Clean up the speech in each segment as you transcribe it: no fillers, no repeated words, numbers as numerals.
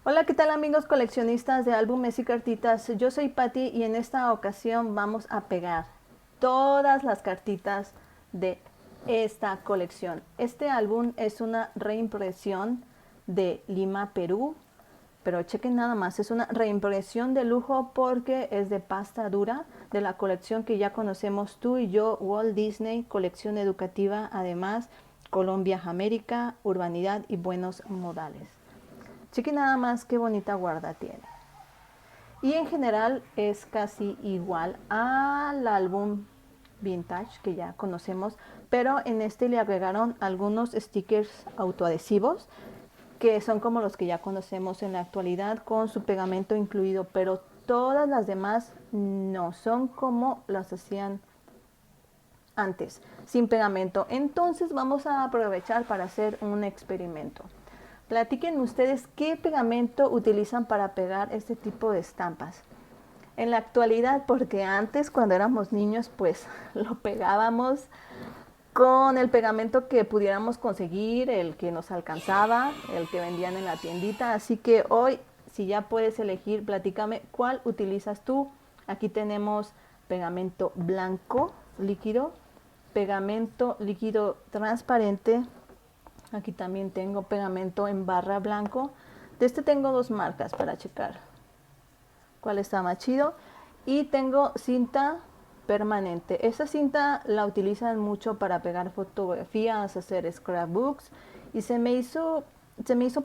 Hola, ¿qué tal amigos coleccionistas de álbumes y cartitas? Yo soy Patti y en esta ocasión vamos a pegar todas las cartitas de esta colección. Este álbum es una reimpresión de Lima, Perú, pero chequen nada más, es una reimpresión de lujo porque es de pasta dura de la colección que ya conocemos tú y yo, Walt Disney, colección educativa, además Colombia América, urbanidad y buenos modales. Chequen nada más qué bonita guarda tiene. Y en general es casi igual al álbum vintage que ya conocemos, pero en este le agregaron algunos stickers autoadhesivos que son como los que ya conocemos en la actualidad con su pegamento incluido, pero todas las demás no son como las hacían antes, sin pegamento. Entonces vamos a aprovechar para hacer un experimento. Platiquen ustedes qué pegamento utilizan para pegar este tipo de estampas. En la actualidad, porque antes cuando éramos niños, pues lo pegábamos con el pegamento que pudiéramos conseguir, el que nos alcanzaba, el que vendían en la tiendita. Así que hoy, si ya puedes elegir, platícame cuál utilizas tú. Aquí tenemos pegamento blanco líquido, pegamento líquido transparente. Aquí también tengo pegamento en barra blanco. De este tengo dos marcas para checar cuál está más chido. Y tengo cinta permanente. Esa cinta la utilizan mucho para pegar fotografías, hacer scrapbooks. Y se me hizo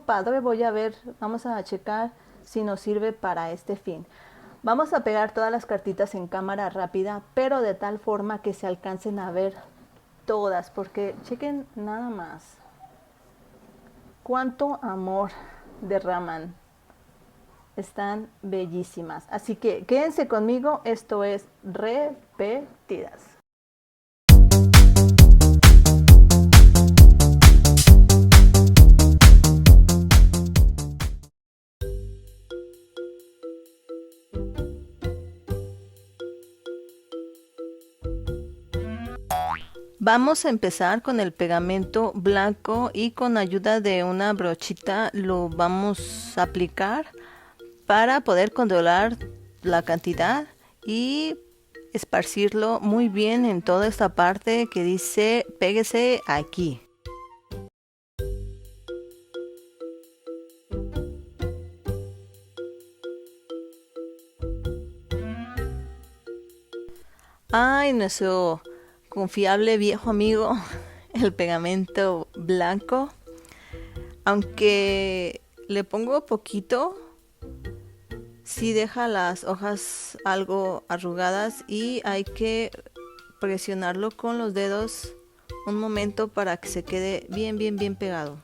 padre. Voy a ver, vamos a checar si nos sirve para este fin. Vamos a pegar todas las cartitas en cámara rápida, pero de tal forma que se alcancen a ver todas, porque chequen nada más cuánto amor derraman. Están bellísimas. Así que quédense conmigo, esto es Repetidas. Vamos a empezar con el pegamento blanco y con ayuda de una brochita lo vamos a aplicar para poder controlar la cantidad y esparcirlo muy bien en toda esta parte que dice péguese aquí. Ay, nuestro confiable viejo amigo, el pegamento blanco. Aunque le pongo poquito, sí deja las hojas algo arrugadas y hay que presionarlo con los dedos un momento para que se quede bien, bien, bien pegado.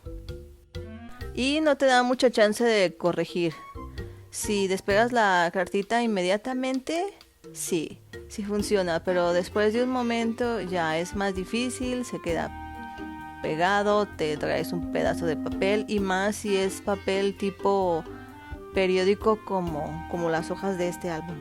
Y no te da mucha chance de corregir. Si despegas la cartita inmediatamente, sí, sí funciona, pero después de un momento ya es más difícil, se queda pegado, te traes un pedazo de papel y más si es papel tipo periódico como las hojas de este álbum.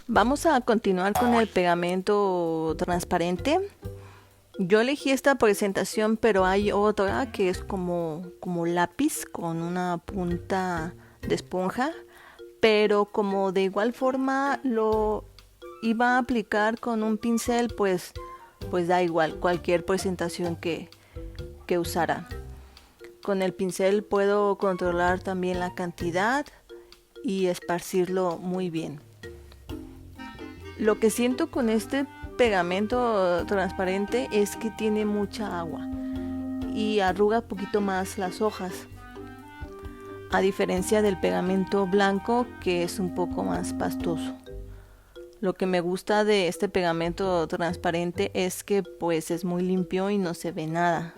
Vamos a continuar con el pegamento transparente. Yo elegí esta presentación, pero hay otra que es como lápiz con una punta de esponja, pero como de igual forma lo iba a aplicar con un pincel, pues da igual cualquier presentación que usara. Con el pincel puedo controlar también la cantidad y esparcirlo muy bien. Lo que siento con este pegamento transparente es que tiene mucha agua y arruga un poquito más las hojas, a diferencia del pegamento blanco, que es un poco más pastoso. Lo que me gusta de este pegamento transparente es que pues es muy limpio y no se ve nada.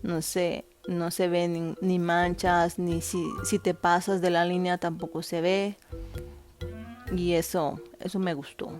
No se ven ni manchas, ni si te pasas de la línea tampoco se ve. Y eso me gustó.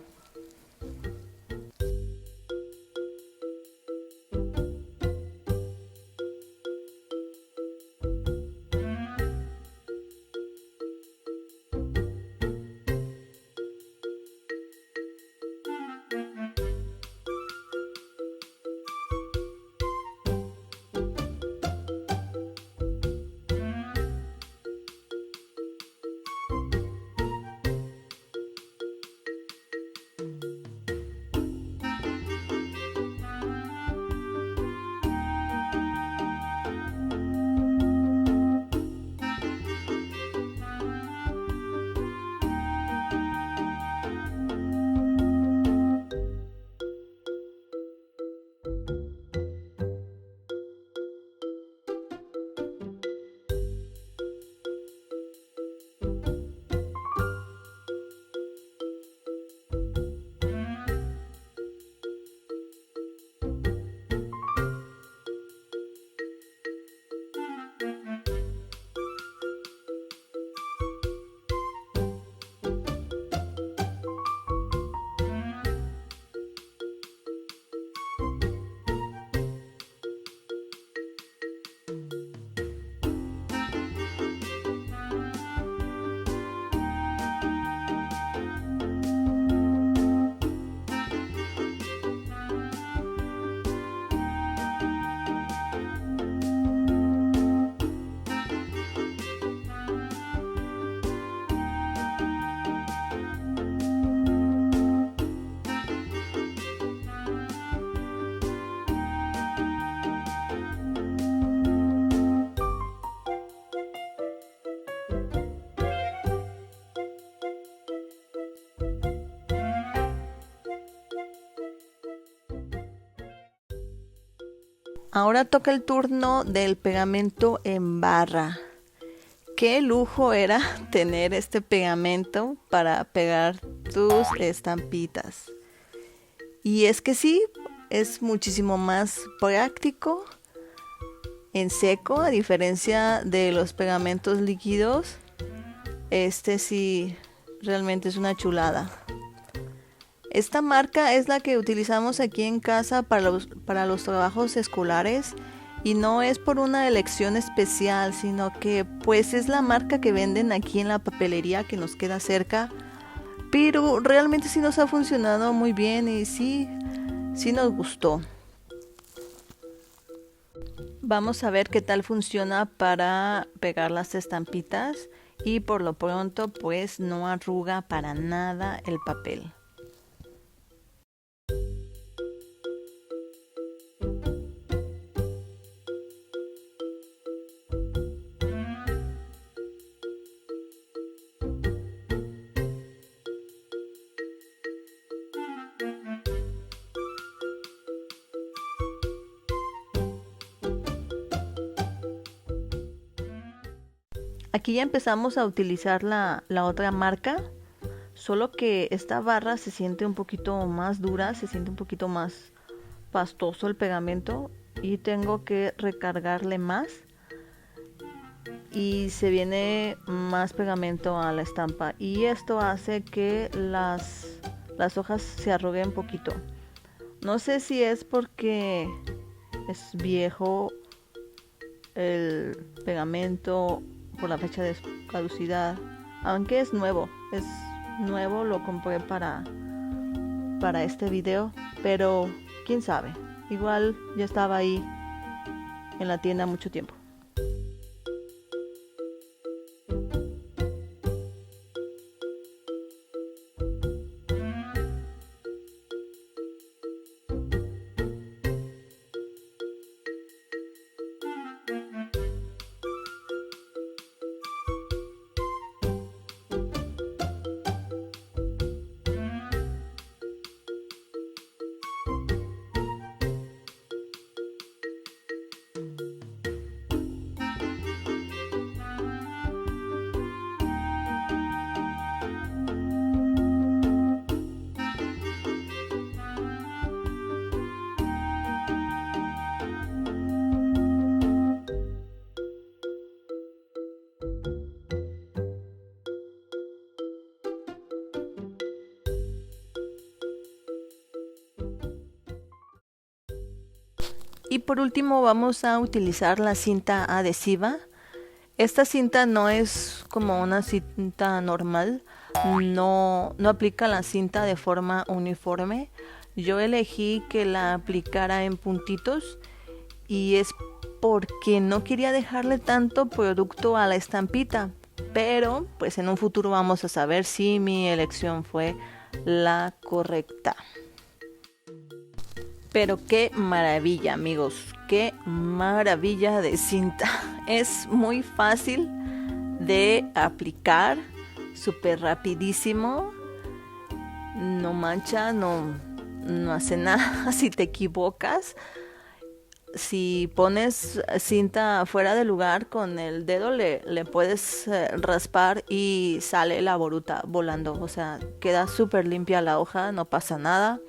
Ahora toca el turno del pegamento en barra. Qué lujo era tener este pegamento para pegar tus estampitas. Y es que sí, es muchísimo más práctico en seco, a diferencia de los pegamentos líquidos. Este sí, realmente es una chulada. Esta marca es la que utilizamos aquí en casa para los trabajos escolares, y no es por una elección especial, sino que pues es la marca que venden aquí en la papelería que nos queda cerca, pero realmente sí nos ha funcionado muy bien y sí nos gustó. Vamos a ver qué tal funciona para pegar las estampitas, y por lo pronto pues no arruga para nada el papel. Aquí ya empezamos a utilizar la otra marca, solo que esta barra se siente un poquito más dura, se siente un poquito más pastoso el pegamento y tengo que recargarle más y se viene más pegamento a la estampa, y esto hace que las hojas se arruguen un poquito. No sé si es porque es viejo el pegamento por la fecha de caducidad, aunque es nuevo, es nuevo, lo compré para este video, pero quién sabe, igual ya estaba ahí en la tienda mucho tiempo. Y por último vamos a utilizar la cinta adhesiva. Esta cinta no es como una cinta normal, no aplica la cinta de forma uniforme. Yo elegí que la aplicara en puntitos y es porque no quería dejarle tanto producto a la estampita, pero pues en un futuro vamos a saber si mi elección fue la correcta. Pero qué maravilla, amigos, qué maravilla de cinta. Es muy fácil de aplicar, súper rapidísimo, no mancha, no hace nada si te equivocas. Si pones cinta fuera de lugar, con el dedo le puedes raspar y sale la boruta volando. O sea, queda súper limpia la hoja, no pasa nada.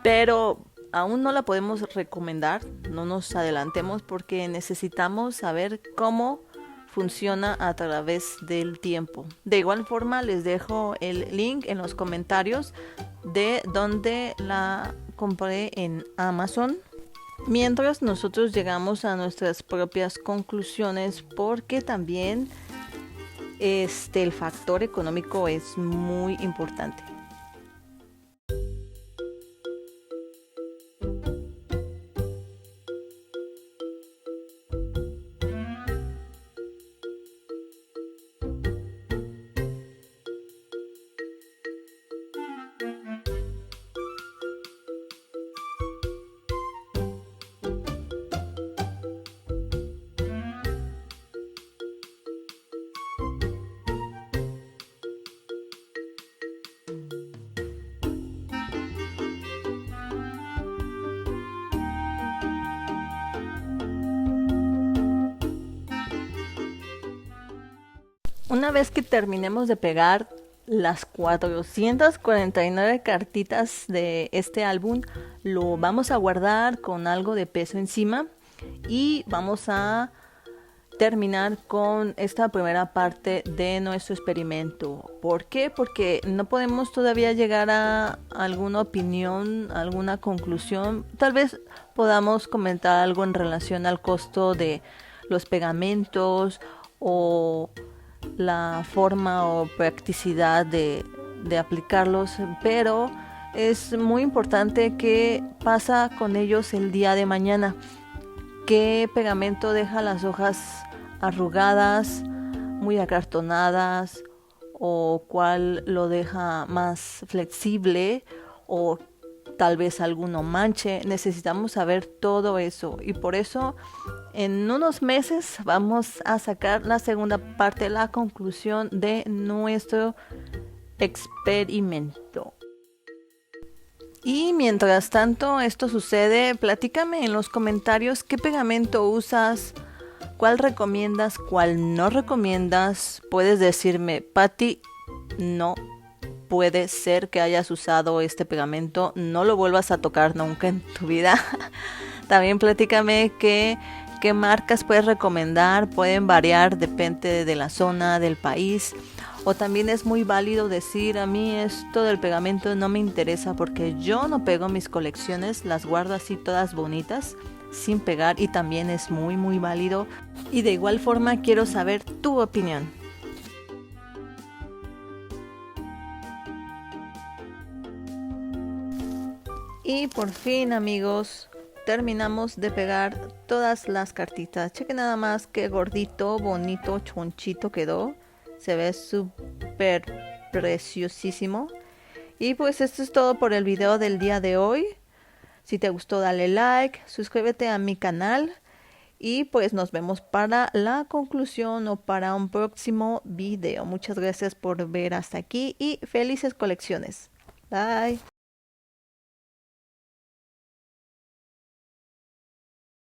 Pero aún no la podemos recomendar, no nos adelantemos porque necesitamos saber cómo funciona a través del tiempo. De igual forma les dejo el link en los comentarios de donde la compré en Amazon. Mientras nosotros llegamos a nuestras propias conclusiones, porque también el factor económico es muy importante. Una vez que terminemos de pegar las 449 cartitas de este álbum, lo vamos a guardar con algo de peso encima y vamos a terminar con esta primera parte de nuestro experimento. ¿Por qué? Porque no podemos todavía llegar a alguna opinión, alguna conclusión. Tal vez podamos comentar algo en relación al costo de los pegamentos o la forma o practicidad de aplicarlos, pero es muy importante qué pasa con ellos el día de mañana. ¿Qué pegamento deja las hojas arrugadas, muy acartonadas, o cuál lo deja más flexible, o tal vez alguno manche? Necesitamos saber todo eso, y por eso en unos meses vamos a sacar la segunda parte, la conclusión de nuestro experimento. Y mientras tanto esto sucede, platícame en los comentarios qué pegamento usas, cuál recomiendas, cuál no recomiendas. Puedes decirme, Patti, no puede ser que hayas usado este pegamento, no lo vuelvas a tocar nunca en tu vida. También platícame qué marcas puedes recomendar, pueden variar, depende de la zona, del país. O también es muy válido decir, a mí esto del pegamento no me interesa porque yo no pego mis colecciones, las guardo así todas bonitas, sin pegar, y también es muy muy válido. Y de igual forma quiero saber tu opinión. Y por fin, amigos, terminamos de pegar todas las cartitas. Chequen nada más qué gordito, bonito, chonchito quedó. Se ve súper preciosísimo. Y pues esto es todo por el video del día de hoy. Si te gustó, dale like, suscríbete a mi canal. Y pues nos vemos para la conclusión o para un próximo video. Muchas gracias por ver hasta aquí y felices colecciones. Bye.